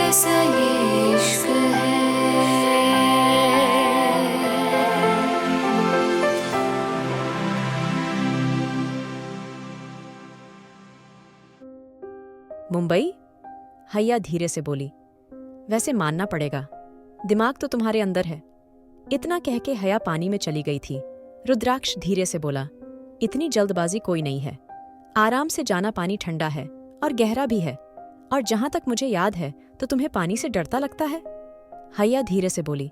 कैसा ये इश्क है। मुंबई? हैया धीरे से बोली। वैसे मानना पड़ेगा, दिमाग तो तुम्हारे अंदर है। इतना कह के हैया पानी में चली गई थी। रुद्राक्ष धीरे से बोला, इतनी जल्दबाजी कोई नहीं है, आराम से जाना। पानी ठंडा है और गहरा भी है, और जहां तक मुझे याद है तो तुम्हें पानी से डरता लगता है। हैया धीरे से बोली,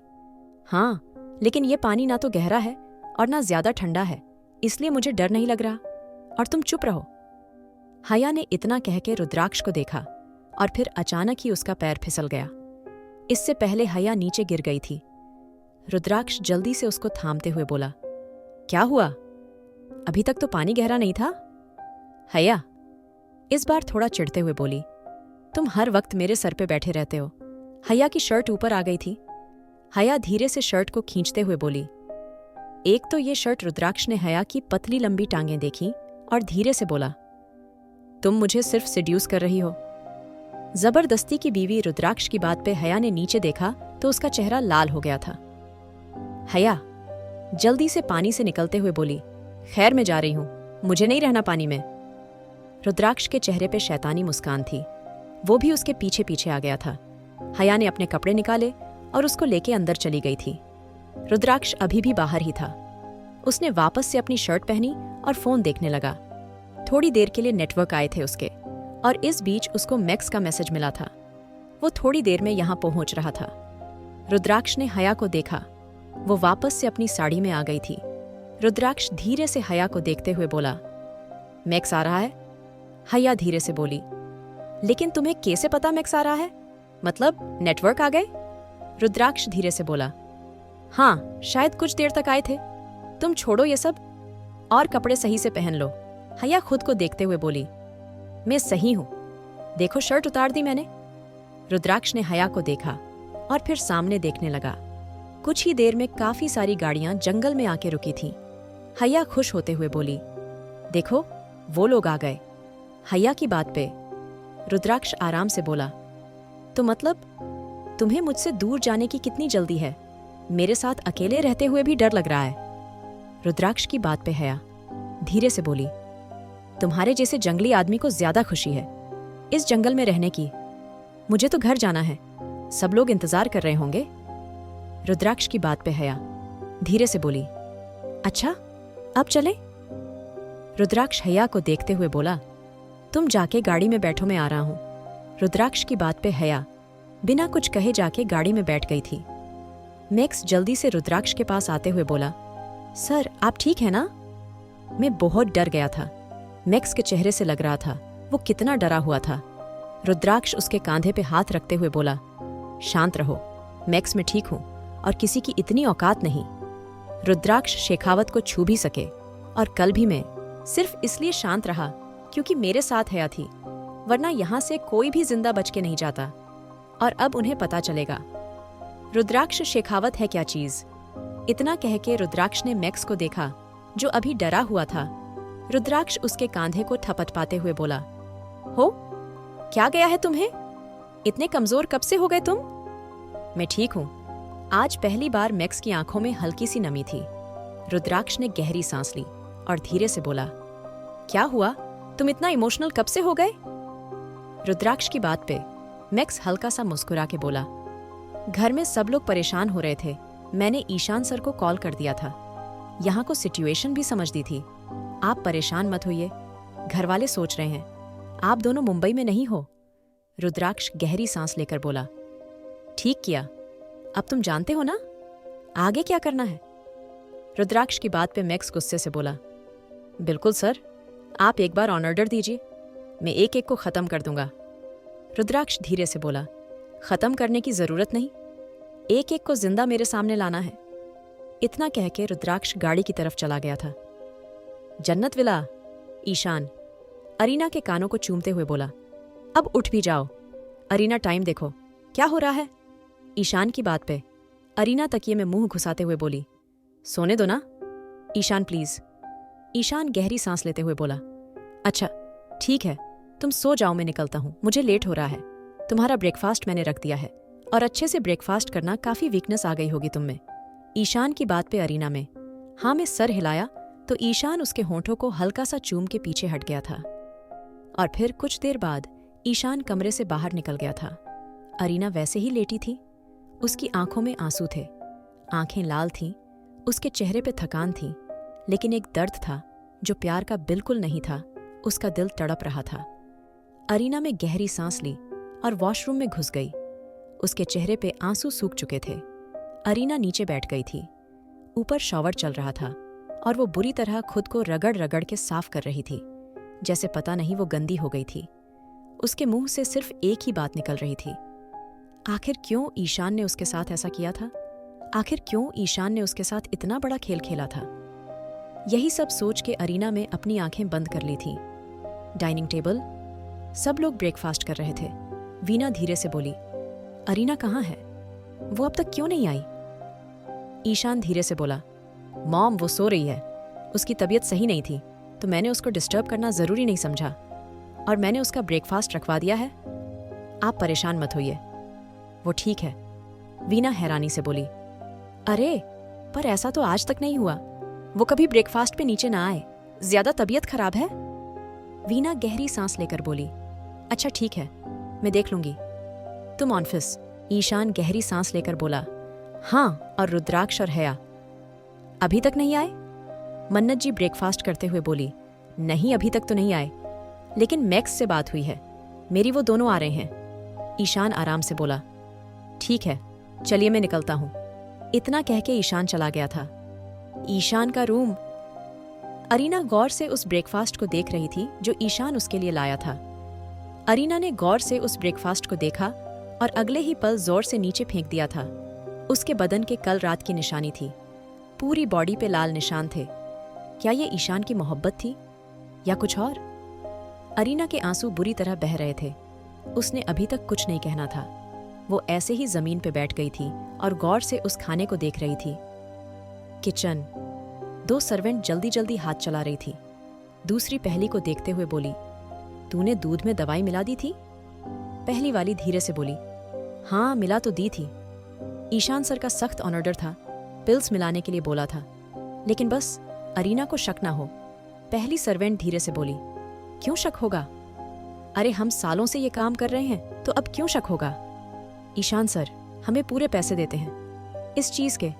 हाँ, लेकिन ये पानी ना तो गहरा है और ना ज्यादा ठंडा है, इसलिए मुझे डर नहीं लग रहा। और तुम चुप रहो। हैया ने इतना कह के रुद्राक्ष को देखा और फिर अचानक ही उसका पैर फिसल गया। इससे पहले हैया नीचे गिर गई थी। रुद्राक्ष जल्दी से उसको थामते हुए बोला, क्या हुआ? अभी तक तो पानी गहरा नहीं था। हैया इस बार थोड़ा चिढ़ते हुए बोली, तुम हर वक्त मेरे सर पे बैठे रहते हो। हैया की शर्ट ऊपर आ गई थी। हैया धीरे से शर्ट को खींचते हुए बोली। एक तो ये शर्ट रुद्राक्ष ने हैया की पतली लंबी टांगें देखी और धीरे से बोला, तुम मुझे सिर्फ सिड्यूस कर रही हो। जबरदस्ती की बीवी रुद्राक्ष की बात पे हैया ने नीचे देखा तो उसका चेहरा लाल हो गया था। हैया जल्दी से पानी से निकलते हुए बोली, खैर मैं जा रही हूं, मुझे नहीं रहना पानी में। रुद्राक्ष के चेहरे पे शैतानी मुस्कान थी, वो भी उसके पीछे पीछे आ गया था। हैया ने अपने कपड़े निकाले और उसको लेके अंदर चली गई थी। रुद्राक्ष अभी भी बाहर ही था। उसने वापस से अपनी शर्ट पहनी और फोन देखने लगा। थोड़ी देर के लिए नेटवर्क आए थे उसके, और इस बीच उसको मैक्स का मैसेज मिला था। वो थोड़ी देर में यहां पहुंच रहा था। रुद्राक्ष ने हैया को देखा, वो वापस से अपनी साड़ी में आ गई थी। रुद्राक्ष धीरे से हैया को देखते हुए बोला, मैक्स आ रहा है? हैया धीरे से बोली, लेकिन तुम्हें कैसे पता मैक्स आ रहा है? मतलब नेटवर्क आ गए? रुद्राक्ष धीरे से बोला, हाँ, शायद कुछ देर तक आए थे। तुम छोड़ो ये सब और कपड़े सही से पहन लो। हैया खुद को देखते हुए बोली, मैं सही हूं, देखो शर्ट उतार दी मैंने। रुद्राक्ष ने हैया को देखा और फिर सामने देखने लगा। कुछ ही देर में काफी सारी गाड़ियां जंगल में आके रुकी थीं। हैया खुश होते हुए बोली, देखो वो लोग आ गए। हैया की बात पे रुद्राक्ष आराम से बोला, तो मतलब तुम्हें मुझसे दूर जाने की कितनी जल्दी है? मेरे साथ अकेले रहते हुए भी डर लग रहा है। रुद्राक्ष की बात पे हैया धीरे से बोली, तुम्हारे जैसे जंगली आदमी को ज्यादा खुशी है इस जंगल में रहने की। मुझे तो घर जाना है, सब लोग इंतजार कर रहे होंगे। रुद्राक्ष की बात पे हैया धीरे से बोली, अच्छा अब चले? रुद्राक्ष हैया को देखते हुए बोला, तुम जाके गाड़ी में बैठो, मैं आ रहा हूं। रुद्राक्ष की बात पे हैया बिना कुछ कहे जाके गाड़ी में बैठ गई थी। मैक्स जल्दी से रुद्राक्ष के पास आते हुए बोला, सर आप ठीक है ना? मैं बहुत डर गया था। मैक्स के चेहरे से लग रहा था वो कितना डरा हुआ था। रुद्राक्ष उसके कांधे पे हाथ रखते हुए बोला, शांत रहो मैक्स, मैं ठीक हूं और किसी की इतनी औकात नहीं। रुद्राक्ष शेखावत को छू भी सके, और कल भी मैं सिर्फ इसलिए शांत रहा क्योंकि मेरे साथ हैया थी, वरना यहां से कोई भी जिंदा बच के नहीं जाता। और अब उन्हें पता चलेगा रुद्राक्ष शेखावत है क्या चीज। इतना कह के रुद्राक्ष ने मैक्स को देखा जो अभी डरा हुआ था। रुद्राक्ष उसके कांधे को थपथपाते हुए बोला, हो क्या गया है तुम्हें? इतने कमजोर कब से हो गए तुम? मैं ठीक हूं। आज पहली बार मैक्स की आंखों में हल्की सी नमी थी। रुद्राक्ष ने गहरी सांस ली और धीरे से बोला, क्या हुआ, तुम इतना इमोशनल कब से हो गए? रुद्राक्ष की बात पे मैक्स हल्का सा मुस्कुरा के बोला, घर में सब लोग परेशान हो रहे थे, मैंने ईशान सर को कॉल कर दिया था। यहाँ को सिचुएशन भी समझ दी थी। आप परेशान मत होइए, घर वाले सोच रहे हैं आप दोनों मुंबई में नहीं हो। रुद्राक्ष गहरी सांस लेकर बोला, ठीक किया, अब तुम जानते हो ना आगे क्या करना है। रुद्राक्ष की बात पे मैक्स गुस्से से बोला, बिल्कुल सर, आप एक बार ऑन ऑर्डर दीजिए, मैं एक एक को खत्म कर दूंगा। रुद्राक्ष धीरे से बोला, खत्म करने की जरूरत नहीं, एक एक को जिंदा मेरे सामने लाना है। इतना कह के रुद्राक्ष गाड़ी की तरफ चला गया था। जन्नत विला, ईशान अरीना के कानों को चूमते हुए बोला, अब उठ भी जाओ। अरीना टाइम देखो, क्या हो रहा है? ईशान की बात पे अरीना तकिए में मुंह घुसाते हुए बोली, सोने दो ना ईशान प्लीज। ईशान गहरी सांस लेते हुए बोला, अच्छा ठीक है, तुम सो जाओ, मैं निकलता हूं, मुझे लेट हो रहा है। तुम्हारा ब्रेकफास्ट मैंने रख दिया है और अच्छे से ब्रेकफास्ट करना काफ़ी वीकनेस आ गई होगी तुम में। ईशान की बात पे अरीना में हाँ में सर हिलाया तो ईशान उसके होंठों को हल्का सा चूम के पीछे हट गया था और फिर कुछ देर बाद ईशान कमरे से बाहर निकल गया था। अरीना वैसे ही लेटी थी। उसकी आंखों में आंसू थे, आंखें लाल थीं, उसके चेहरे पे थकान थी, लेकिन एक दर्द था जो प्यार का बिल्कुल नहीं था। उसका दिल तड़प रहा था। अरीना में गहरी सांस ली और वॉशरूम में घुस गई। उसके चेहरे पे आंसू सूख चुके थे। अरीना नीचे बैठ गई थी। ऊपर शॉवर चल रहा था और वो बुरी तरह खुद को रगड़ रगड़ के साफ कर रही थी, जैसे पता नहीं वो गंदी हो गई थी। उसके मुंह से सिर्फ एक ही बात निकल रही थी, आखिर क्यों ईशान ने उसके साथ ऐसा किया था? आखिर क्यों ईशान ने उसके साथ इतना बड़ा खेल खेला था? यही सब सोच के अरीना में अपनी आंखें बंद कर ली थी। डाइनिंग टेबल, सब लोग ब्रेकफास्ट कर रहे थे। वीना धीरे से बोली, अरीना कहाँ है? वो अब तक क्यों नहीं आई? ईशान धीरे से बोला, मॉम वो सो रही है, उसकी तबीयत सही नहीं थी तो मैंने उसको डिस्टर्ब करना ज़रूरी नहीं समझा और मैंने उसका ब्रेकफास्ट रखवा दिया है। आप परेशान मत होइए, वो ठीक है। वीना हैरानी से बोली, अरे पर ऐसा तो आज तक नहीं हुआ, वो कभी ब्रेकफास्ट पे नीचे ना आए, ज्यादा तबीयत खराब है? वीना गहरी सांस लेकर बोली, अच्छा ठीक है, मैं देख लूंगी। तुम ऑफिस? ईशान गहरी सांस लेकर बोला, हाँ, और रुद्राक्ष और हया अभी तक नहीं आए? मन्नत जी ब्रेकफास्ट करते हुए बोली, नहीं अभी तक तो नहीं आए, लेकिन मैक्स से बात हुई है, मेरी वो दोनों आ रहे हैं। ईशान आराम से बोला, ठीक है, चलिए मैं निकलता हूं। इतना कह के ईशान चला गया था। ईशान का रूम। अरीना गौर से उस ब्रेकफास्ट को देख रही थी जो ईशान उसके लिए लाया था। अरीना ने गौर से उस ब्रेकफास्ट को देखा और अगले ही पल जोर से नीचे फेंक दिया था। उसके बदन के कल रात की निशानी थी, पूरी बॉडी पे लाल निशान थे। क्या ये ईशान की मोहब्बत थी या कुछ और? अरीना के आंसू बुरी तरह बह रहे थे। उसने अभी तक कुछ नहीं कहना था। वो ऐसे ही जमीन पे बैठ गई थी और गौर से उस खाने को देख रही थी। किचन। 2 सर्वेंट जल्दी जल्दी हाथ चला रही थी। दूसरी पहली को देखते हुए बोली, तूने दूध में दवाई मिला दी थी? पहली वाली धीरे से बोली, हाँ मिला तो दी थी। ईशान सर का सख्त ऑर्डर था, पिल्स मिलाने के लिए बोला था, लेकिन बस अरीना को शक ना हो। पहली सर्वेंट धीरे से बोली, क्यों शक होगा? अरे हम सालों से ये काम कर रहे हैं तो अब क्यों शक होगा? ईशान सर हमें पूरे पैसे देते हैं इस चीज के,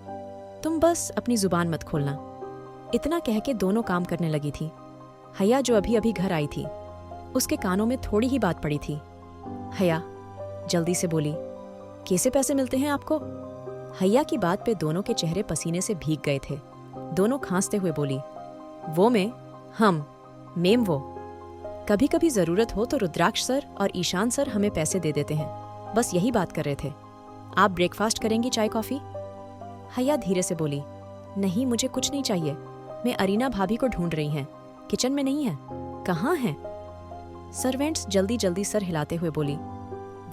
तुम बस अपनी जुबान मत खोलना। इतना कह के दोनों काम करने लगी थी। हया जो अभी अभी घर आई थी, उसके कानों में थोड़ी ही बात पड़ी थी। हया जल्दी से बोली, कैसे पैसे मिलते हैं आपको? हया की बात पे दोनों के चेहरे पसीने से भीग गए थे। दोनों खांसते हुए बोली, वो में हम मेम वो, कभी कभी जरूरत हो तो रुद्राक्ष सर और ईशान सर हमें पैसे दे देते हैं, बस यही बात कर रहे थे। आप ब्रेकफास्ट करेंगी चाय कॉफी? हया धीरे से बोली, नहीं मुझे कुछ नहीं चाहिए, मैं अरीना भाभी को ढूंढ रही हैं, किचन में नहीं है। कहाँ हैं? सर्वेंट्स जल्दी जल्दी सर हिलाते हुए बोली,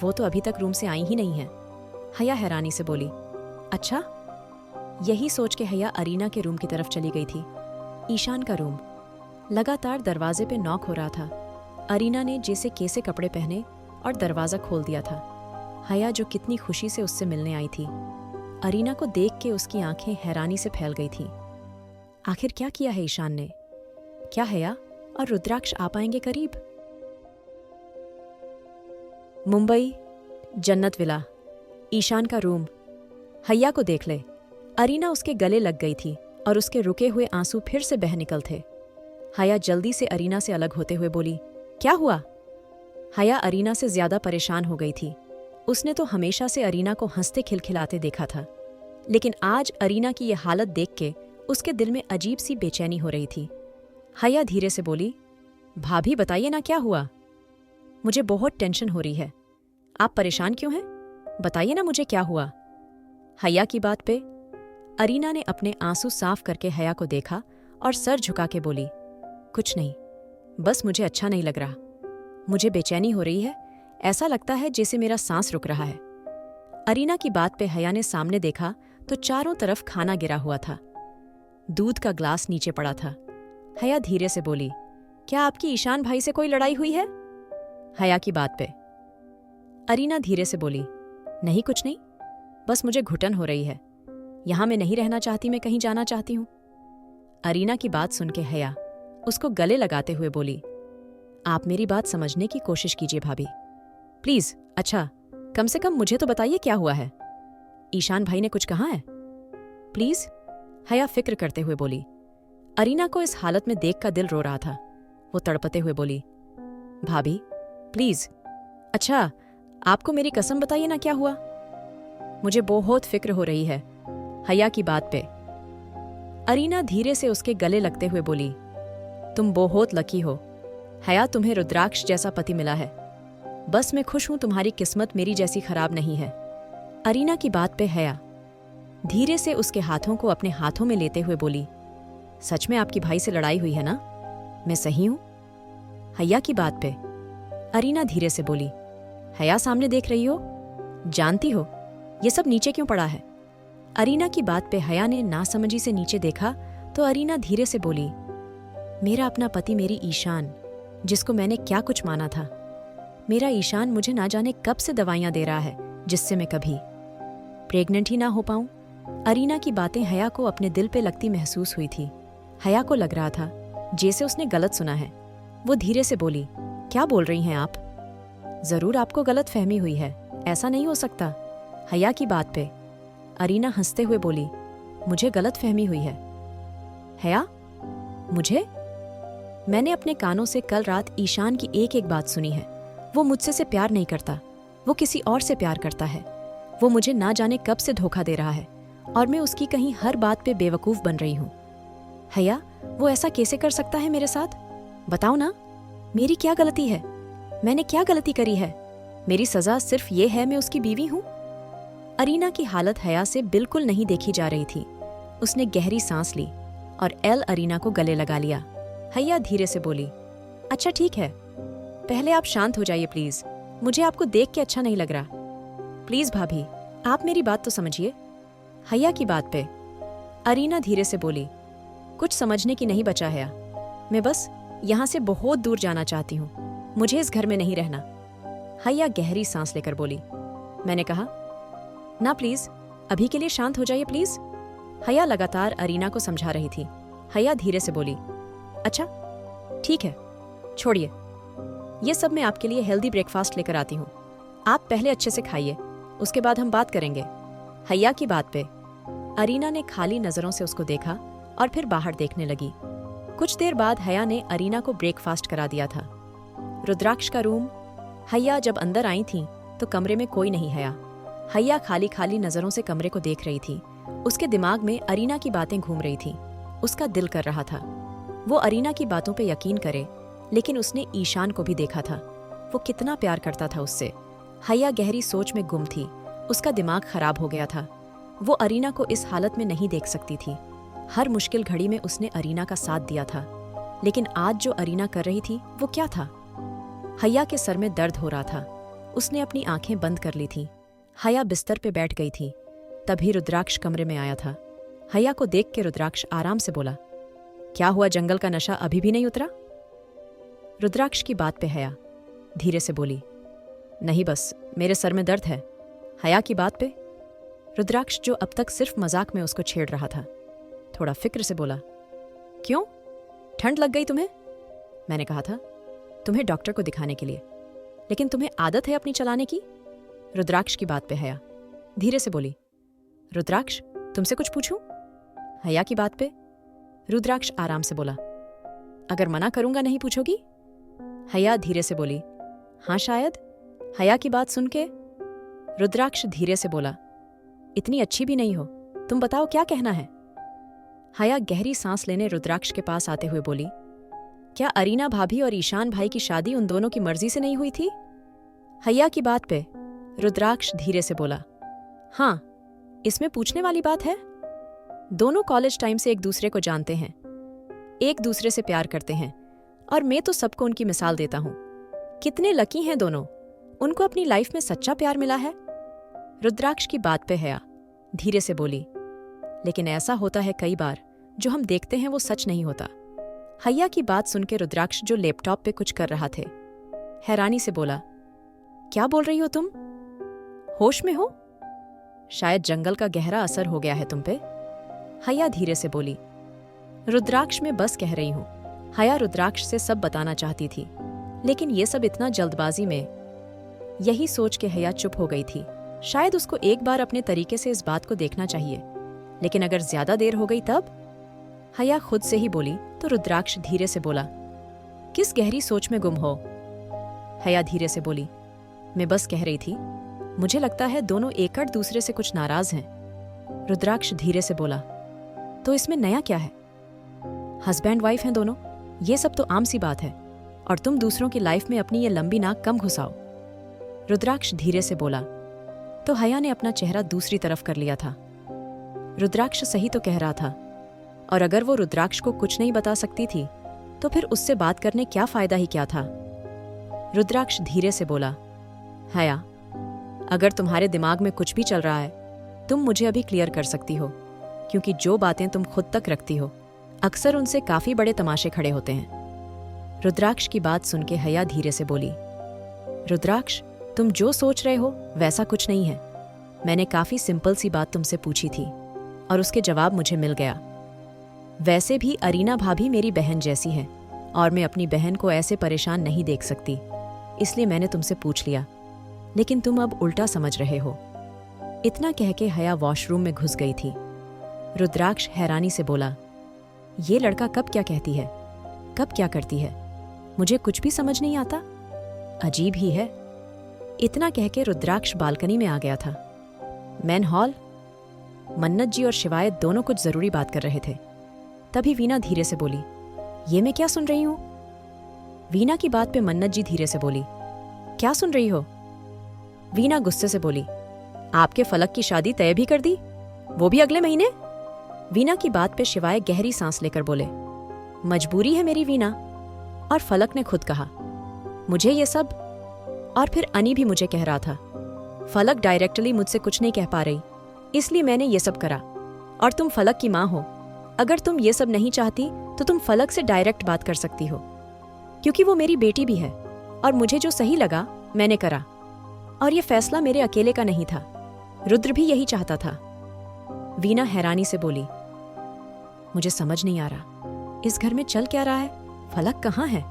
वो तो अभी तक रूम से आई ही नहीं है। हया हैरानी से बोली, अच्छा? यही सोच के हया अरीना के रूम की तरफ चली गई थी। ईशान का रूम। लगातार दरवाजे पे नॉक हो रहा था। अरीना ने जैसे कैसे कपड़े पहने और दरवाजा खोल दिया था। हया जो कितनी खुशी से उससे मिलने आई थी, अरीना को देख के उसकी आंखें हैरानी से फैल गई थीं। आखिर क्या किया है ईशान ने? क्या हया और रुद्राक्ष आ पाएंगे करीब? मुंबई, जन्नत विला, ईशान का रूम। हया को देख ले। अरीना उसके गले लग गई थी और उसके रुके हुए आंसू फिर से बह निकल थे। हया जल्दी से अरीना से अलग होते हुए बोली, क्या हुआ? हया अरीना से ज्यादा परेशान हो गई थी। उसने तो हमेशा से अरीना को हंसते खिलखिलाते देखा था, लेकिन आज अरीना की यह हालत देख के उसके दिल में अजीब सी बेचैनी हो रही थी। हया धीरे से बोली, भाभी बताइए ना क्या हुआ? मुझे बहुत टेंशन हो रही है। आप परेशान क्यों हैं? बताइए ना मुझे क्या हुआ? हया की बात पे अरीना ने अपने आंसू साफ करके हया को देखा और सर झुका के बोली, कुछ नहीं, बस मुझे अच्छा नहीं लग रहा। मुझे बेचैनी हो रही है, ऐसा लगता है जैसे मेरा सांस रुक रहा है। अरीना की बात पे हया ने सामने देखा तो चारों तरफ खाना गिरा हुआ था। दूध का ग्लास नीचे पड़ा था। हया धीरे से बोली, क्या आपकी ईशान भाई से कोई लड़ाई हुई है? हया की बात पे अरीना धीरे से बोली, नहीं कुछ नहीं, बस मुझे घुटन हो रही है। यहां मैं नहीं रहना चाहती, मैं कहीं जाना चाहती हूं। अरीना की बात सुन के हया उसको गले लगाते हुए बोली, आप मेरी बात समझने की कोशिश कीजिए भाभी, प्लीज। अच्छा, कम से कम मुझे तो बताइए क्या हुआ है। ईशान भाई ने कुछ कहा है? प्लीज, हया फिक्र करते हुए बोली। अरीना को इस हालत में देख कर दिल रो रहा था। वो तड़पते हुए बोली, भाभी प्लीज। अच्छा, आपको मेरी कसम बताइए ना क्या हुआ। मुझे बहुत फिक्र हो रही है हया की बात पे। अरीना धीरे से उसके गले लगते हुए बोली, तुम बहुत लकी हो हया, तुम्हें रुद्राक्ष जैसा पति मिला है। बस मैं खुश हूं तुम्हारी किस्मत मेरी जैसी खराब नहीं है। अरीना की बात पे हया धीरे से उसके हाथों को अपने हाथों में लेते हुए बोली, सच में आपकी भाई से लड़ाई हुई है ना? मैं सही हूं? हया की बात पे अरीना धीरे से बोली, हया सामने देख रही हो, जानती हो ये सब नीचे क्यों पड़ा है? अरीना की बात पे हया ने नासमझी से नीचे देखा तो अरीना धीरे से बोली, मेरा अपना पति, मेरी ईशान, जिसको मैंने क्या कुछ माना था। मेरा ईशान मुझे ना जाने कब से दवाइयां दे रहा है जिससे मैं कभी प्रेग्नेंट ही ना हो पाऊं। अरीना की बातें हया को अपने दिल पे लगती महसूस हुई थी। हया को लग रहा था जैसे उसने गलत सुना है। वो धीरे से बोली, क्या बोल रही हैं आप? जरूर आपको गलत फहमी हुई है, ऐसा नहीं हो सकता। हया की बात पे अरीना हंसते हुए बोली, मुझे गलत फहमी हुई है? हया, मुझे? मैंने अपने कानों से कल रात ईशान की एक एक बात सुनी है। वो मुझसे से प्यार नहीं करता, वो किसी और से प्यार करता है। वो मुझे ना जाने कब से धोखा दे रहा है और मैं उसकी कहीं हर बात पे बेवकूफ बन रही हूं। हया, वो ऐसा कैसे कर सकता है मेरे साथ? बताओ ना, मेरी क्या गलती है? मैंने क्या गलती करी है? मेरी सजा सिर्फ ये है मैं उसकी बीवी हूं? अरीना की हालत हया से बिल्कुल नहीं देखी जा रही थी। उसने गहरी सांस ली और अरीना को गले लगा लिया। हया धीरे से बोली, अच्छा ठीक है, पहले आप शांत हो जाइए प्लीज, मुझे आपको देख के अच्छा नहीं लग रहा। प्लीज भाभी, आप मेरी बात तो समझिए। हया की बात पे अरीना धीरे से बोली, कुछ समझने की नहीं बचा हया, मैं बस यहाँ से बहुत दूर जाना चाहती हूँ, मुझे इस घर में नहीं रहना। हया गहरी सांस लेकर बोली, मैंने कहा ना, प्लीज अभी के लिए शांत हो जाइए प्लीज। हया लगातार अरीना को समझा रही थी। हया धीरे से बोली, अच्छा ठीक है, छोड़िए, ये सब मैं आपके लिए हेल्दी ब्रेकफास्ट लेकर आती हूँ, आप पहले अच्छे से खाइए, उसके बाद हम बात करेंगे। हया की बात पे अरीना ने खाली नजरों से उसको देखा और फिर बाहर देखने लगी। कुछ देर बाद हया ने अरीना को ब्रेकफास्ट करा दिया था। रुद्राक्ष का रूम। हया जब अंदर आई थी तो कमरे में कोई नहीं हया। हया खाली खाली नजरों से कमरे को देख रही थी। उसके दिमाग में अरीना की बातें घूम रही थी। उसका दिल कर रहा था वो अरीना की बातों पे यकीन करे, लेकिन उसने ईशान को भी देखा था, वो कितना प्यार करता था उससे। हया गहरी सोच में गुम थी, उसका दिमाग खराब हो गया था। वो अरीना को इस हालत में नहीं देख सकती थी। हर मुश्किल घड़ी में उसने अरीना का साथ दिया था, लेकिन आज जो अरीना कर रही थी वो क्या था? हया के सर में दर्द हो रहा था। उसने अपनी आंखें बंद कर ली थी। हया बिस्तर पे बैठ गई थी। तभी रुद्राक्ष कमरे में आया था। हया को देख के रुद्राक्ष आराम से बोला, क्या हुआ, जंगल का नशा अभी भी नहीं उतरा? रुद्राक्ष की बात पे हया धीरे से बोली, नहीं, बस मेरे सर में दर्द है। हया की बात पे रुद्राक्ष, जो अब तक सिर्फ मजाक में उसको छेड़ रहा था, थोड़ा फिक्र से बोला, क्यों, ठंड लग गई तुम्हें? मैंने कहा था तुम्हें डॉक्टर को दिखाने के लिए, लेकिन तुम्हें आदत है अपनी चलाने की। रुद्राक्ष की बात पे हया धीरे से बोली, रुद्राक्ष तुमसे कुछ पूछूं? हया की बात पे रुद्राक्ष आराम से बोला, अगर मना करूंगा नहीं पूछोगी? हया धीरे से बोली, हाँ शायद। हया की बात सुन के रुद्राक्ष धीरे से बोला, इतनी अच्छी भी नहीं हो, तुम बताओ क्या कहना है? हया गहरी सांस लेने रुद्राक्ष के पास आते हुए बोली, क्या अरीना भाभी और ईशान भाई की शादी उन दोनों की मर्जी से नहीं हुई थी? हया की बात पे रुद्राक्ष धीरे से बोला, हाँ, इसमें पूछने वाली बात है? दोनों कॉलेज टाइम से एक दूसरे को जानते हैं, एक दूसरे से प्यार करते हैं, और मैं तो सबको उनकी मिसाल देता हूं। कितने लकी हैं दोनों, उनको अपनी लाइफ में सच्चा प्यार मिला है। रुद्राक्ष की बात पे हया धीरे से बोली, लेकिन ऐसा होता है कई बार, जो हम देखते हैं वो सच नहीं होता। हया की बात सुनकर रुद्राक्ष, जो लैपटॉप पे कुछ कर रहा थे, हैरानी से बोला, क्या बोल रही हो तुम? होश में हो? शायद जंगल का गहरा असर हो गया है तुम पे। हया धीरे से बोली। रुद्राक्ष मैं बस कह रही हूं। हया रुद्राक्ष से सब बताना चाहती थी, लेकिन ये सब इतना जल्दबाजी में। यही सोच के हया चुप हो गई थी। शायद उसको एक बार अपने तरीके से इस बात को देखना चाहिए, लेकिन अगर ज्यादा देर हो गई तब? हया खुद से ही बोली तो रुद्राक्ष धीरे से बोला, किस गहरी सोच में गुम हो? हया धीरे से बोली, मैं बस कह रही थी, मुझे लगता है दोनों एकड़ दूसरे से कुछ नाराज हैं। रुद्राक्ष धीरे से बोला, तो इसमें नया क्या है? हस्बैंड वाइफ हैं दोनों, ये सब तो आम सी बात है, और तुम दूसरों की लाइफ में अपनी ये लंबी नाक कम घुसाओ। रुद्राक्ष धीरे से बोला तो हया ने अपना चेहरा दूसरी तरफ कर लिया था। रुद्राक्ष सही तो कह रहा था, और अगर वो रुद्राक्ष को कुछ नहीं बता सकती थी तो फिर उससे बात करने क्या फायदा ही क्या था। रुद्राक्ष धीरे से बोला, हया, अगर तुम्हारे दिमाग में कुछ भी चल रहा है तुम मुझे अभी क्लियर कर सकती हो, क्योंकि जो बातें तुम खुद तक रखती हो अक्सर उनसे काफी बड़े तमाशे खड़े होते हैं। रुद्राक्ष की बात सुन के हया धीरे से बोली, रुद्राक्ष, तुम जो सोच रहे हो वैसा कुछ नहीं है। मैंने काफी सिंपल सी बात तुमसे पूछी थी और उसके जवाब मुझे मिल गया। वैसे भी अरीना भाभी मेरी बहन जैसी है और मैं अपनी बहन को ऐसे परेशान नहीं देख सकती, इसलिए मैंने तुमसे पूछ लिया, लेकिन तुम अब उल्टा समझ रहे हो। इतना कह के हया वॉशरूम में घुस गई थी। रुद्राक्ष हैरानी से बोला, ये लड़का कब क्या कहती है, कब क्या करती है, मुझे कुछ भी समझ नहीं आता। अजीब ही है। इतना कह के रुद्राक्ष बालकनी में आ गया था। मैन हॉल मन्नत जी और शिवायत दोनों कुछ जरूरी बात कर रहे थे। तभी वीना धीरे से बोली, ये मैं क्या सुन रही हूं? वीना की बात पे मन्नत जी धीरे से बोली, क्या सुन रही हो? वीना गुस्से से बोली, आपके फलक की शादी तय भी कर दी, वो भी अगले महीने? वीना की बात पे शिवाय गहरी सांस लेकर बोले, मजबूरी है मेरी वीना। और फलक ने खुद कहा, मुझे ये सब। और फिर अनी भी मुझे कह रहा था, फलक डायरेक्टली मुझसे कुछ नहीं कह पा रही, इसलिए मैंने ये सब करा। और तुम फलक की माँ हो, अगर तुम ये सब नहीं चाहती तो तुम फलक से डायरेक्ट बात कर सकती हो, क्योंकि वो मेरी बेटी भी है और मुझे जो सही लगा मैंने करा। और ये फैसला मेरे अकेले का नहीं था, रुद्र भी यही चाहता था। वीना हैरानी से बोली, मुझे समझ नहीं आ रहा इस घर में चल क्या रहा है, फलक कहाँ है?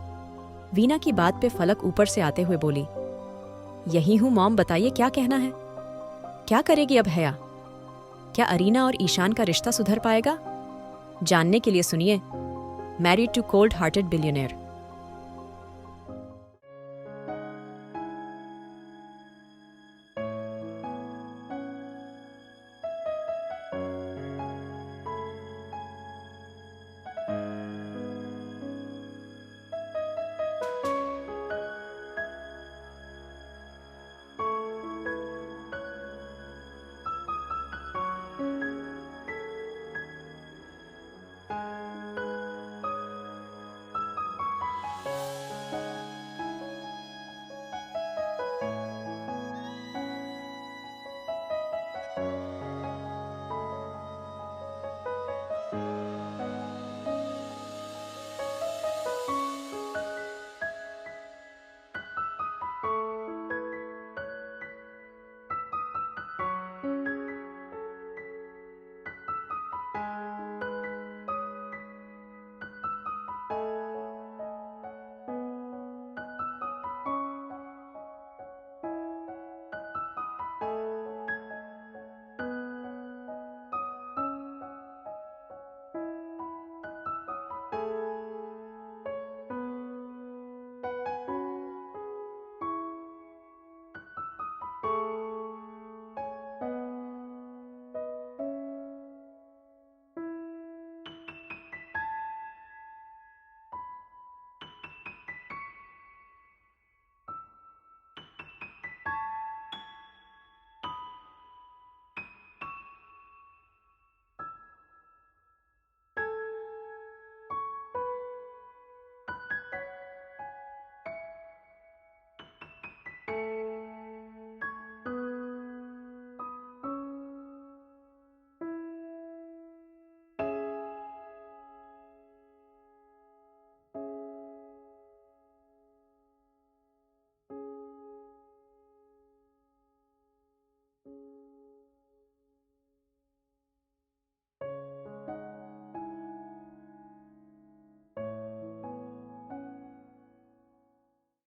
वीना की बात पे फलक ऊपर से आते हुए बोली, यही हूं मॉम, बताइए क्या कहना है? क्या करेगी अब हया? क्या अरीना और ईशान का रिश्ता सुधर पाएगा? जानने के लिए सुनिए married to cold hearted billionaire.